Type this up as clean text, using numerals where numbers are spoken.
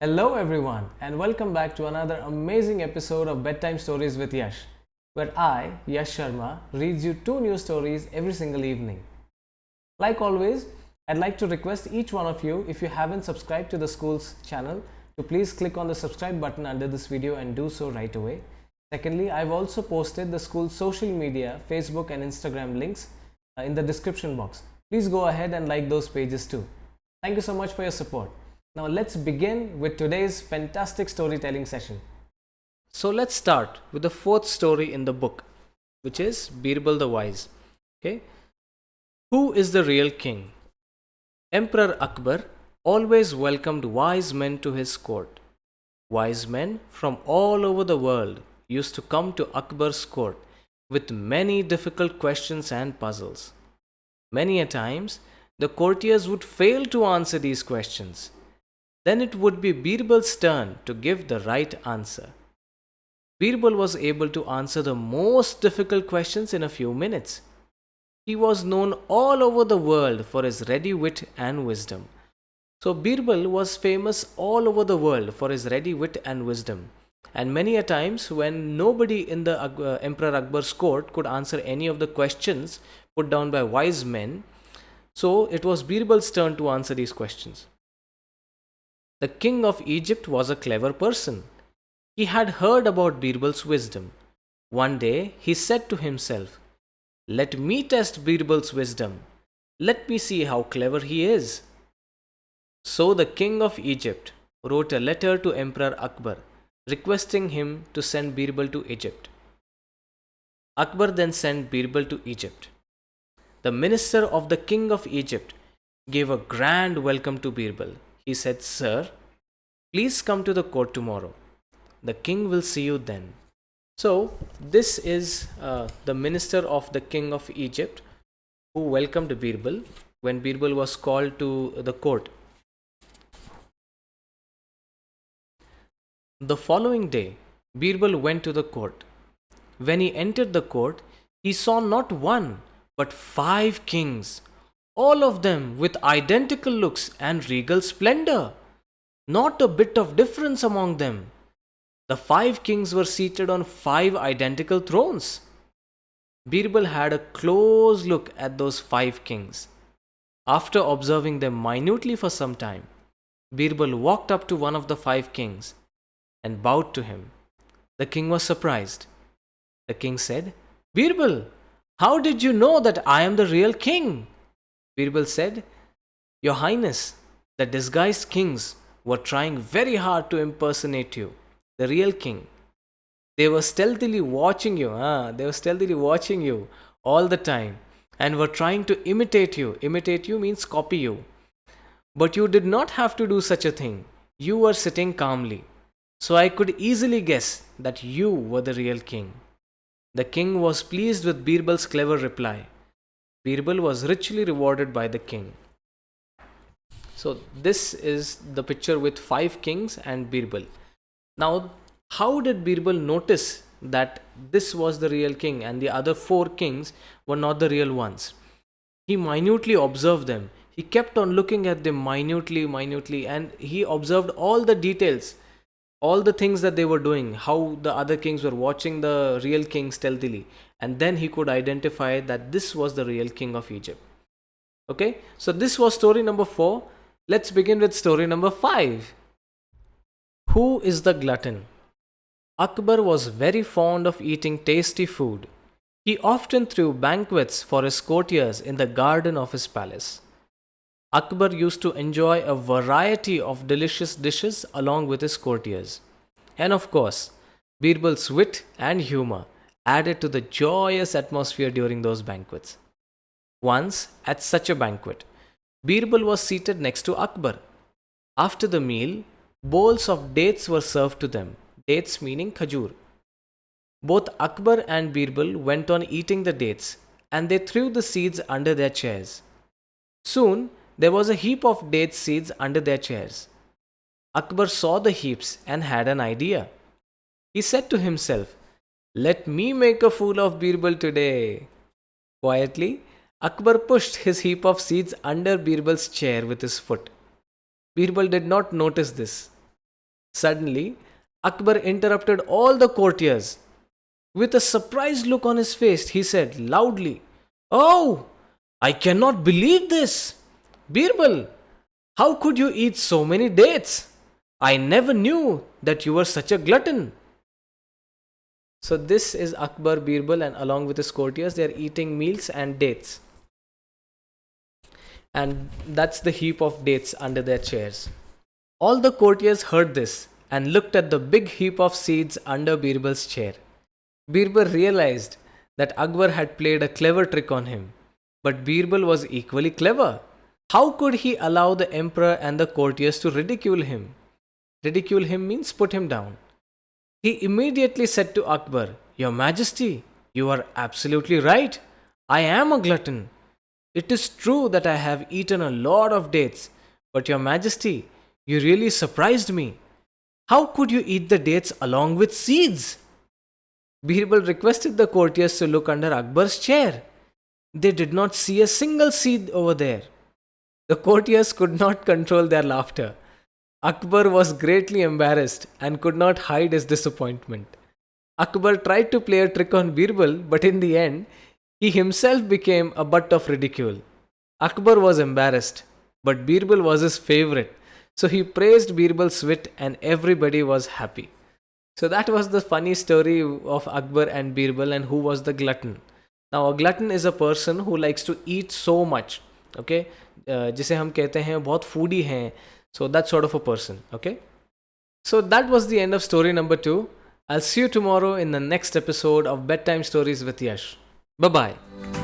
Hello everyone and welcome back to another amazing episode of Bedtime Stories with Yash, where I, Yash Sharma, reads you two new stories every single evening. Like always, I'd like to request each one of you, if you haven't subscribed to the school's channel, to please click on the subscribe button under this video and do so right away. Secondly, I've also posted the school's social media, Facebook and Instagram links in the description box. Please go ahead and like those pages too. Thank you so much for your support. Now let's begin with today's fantastic storytelling session. So let's start with the fourth story in the book, which is Birbal the Wise. Okay, who is the real king? Emperor Akbar always welcomed wise men to his court. Wise men from all over the world used to come to Akbar's court with many difficult questions and puzzles. Many a times, the courtiers would fail to answer these questions. Then it would be Birbal's turn to give the right answer. Birbal was able to answer the most difficult questions in a few minutes. He was known all over the world for his ready wit and wisdom. So Birbal was famous all over the world for his ready wit and wisdom. And many a times when nobody in the Emperor Akbar's court could answer any of the questions put down by wise men, so it was Birbal's turn to answer these questions. The king of Egypt was a clever person. He had heard about Birbal's wisdom. One day he said to himself, "Let me test Birbal's wisdom. Let me see how clever he is." So the king of Egypt wrote a letter to Emperor Akbar, requesting him to send Birbal to Egypt. Akbar then sent Birbal to Egypt. The minister of the king of Egypt gave a grand welcome to Birbal. He said, "Sir, please come to the court tomorrow. The king will see you then." So, this is the minister of the king of Egypt who welcomed Birbal when Birbal was called to the court. The following day, Birbal went to the court. When he entered the court, he saw not one but 5 kings, all of them with identical looks and regal splendor. Not a bit of difference among them. The 5 kings were seated on 5 identical thrones. Birbal had a close look at those 5 kings. After observing them minutely for some time, Birbal walked up to one of the 5 kings and bowed to him. The king was surprised. The king said, "Birbal, how did you know that I am the real king?" Birbal said, "Your Highness, the disguised kings were trying very hard to impersonate you, the real king. They were stealthily watching you. They were stealthily watching you all the time and were trying to imitate you. Imitate you means copy you. But you did not have to do such a thing. You were sitting calmly. So I could easily guess that you were the real king." The king was pleased with Birbal's clever reply. Birbal was richly rewarded by the king. So this is the picture with 5 kings and Birbal. Now, how did Birbal notice that this was the real king and the other 4 kings were not the real ones? He minutely observed them. He kept on looking at them minutely, and he observed all the details, all the things that they were doing, how the other kings were watching the real king stealthily, and then he could identify that this was the real king of Egypt. Okay, so this was story number 4. Let's begin with story number 5. Who is the glutton? Akbar was very fond of eating tasty food. He often threw banquets for his courtiers in the garden of his palace. Akbar used to enjoy a variety of delicious dishes along with his courtiers. And of course, Birbal's wit and humor added to the joyous atmosphere during those banquets. Once, at such a banquet, Birbal was seated next to Akbar. After the meal, bowls of dates were served to them. Dates meaning khajur. Both Akbar and Birbal went on eating the dates, and they threw the seeds under their chairs. Soon, there was a heap of date seeds under their chairs. Akbar saw the heaps and had an idea. He said to himself, "Let me make a fool of Birbal today." Quietly, Akbar pushed his heap of seeds under Birbal's chair with his foot. Birbal did not notice this. Suddenly, Akbar interrupted all the courtiers. With a surprised look on his face, he said loudly, "Oh, I cannot believe this! Birbal, how could you eat so many dates? I never knew that you were such a glutton." So, this is Akbar, Birbal, and along with his courtiers, they are eating meals and dates. And that's the heap of dates under their chairs. All the courtiers heard this and looked at the big heap of seeds under Birbal's chair. Birbal realized that Akbar had played a clever trick on him, but Birbal was equally clever. How could he allow the emperor and the courtiers to ridicule him? Ridicule him means put him down. He immediately said to Akbar, "Your Majesty, you are absolutely right. I am a glutton. It is true that I have eaten a lot of dates, but Your Majesty, you really surprised me. How could you eat the dates along with seeds?" Birbal requested the courtiers to look under Akbar's chair. They did not see a single seed over there. The courtiers could not control their laughter. Akbar was greatly embarrassed and could not hide his disappointment. Akbar tried to play a trick on Birbal, but in the end, he himself became a butt of ridicule. Akbar was embarrassed, but Birbal was his favorite, so he praised Birbal's wit and everybody was happy. So that was the funny story of Akbar and Birbal and who was the glutton. Now a glutton is a person who likes to eat so much. Okay, जिसे हम कहते हैं बहुत foodie हैं. So that sort of a person. Okay. So that was the end of story number 2. I'll see you tomorrow in the next episode of Bedtime Stories with Yash. Bye bye.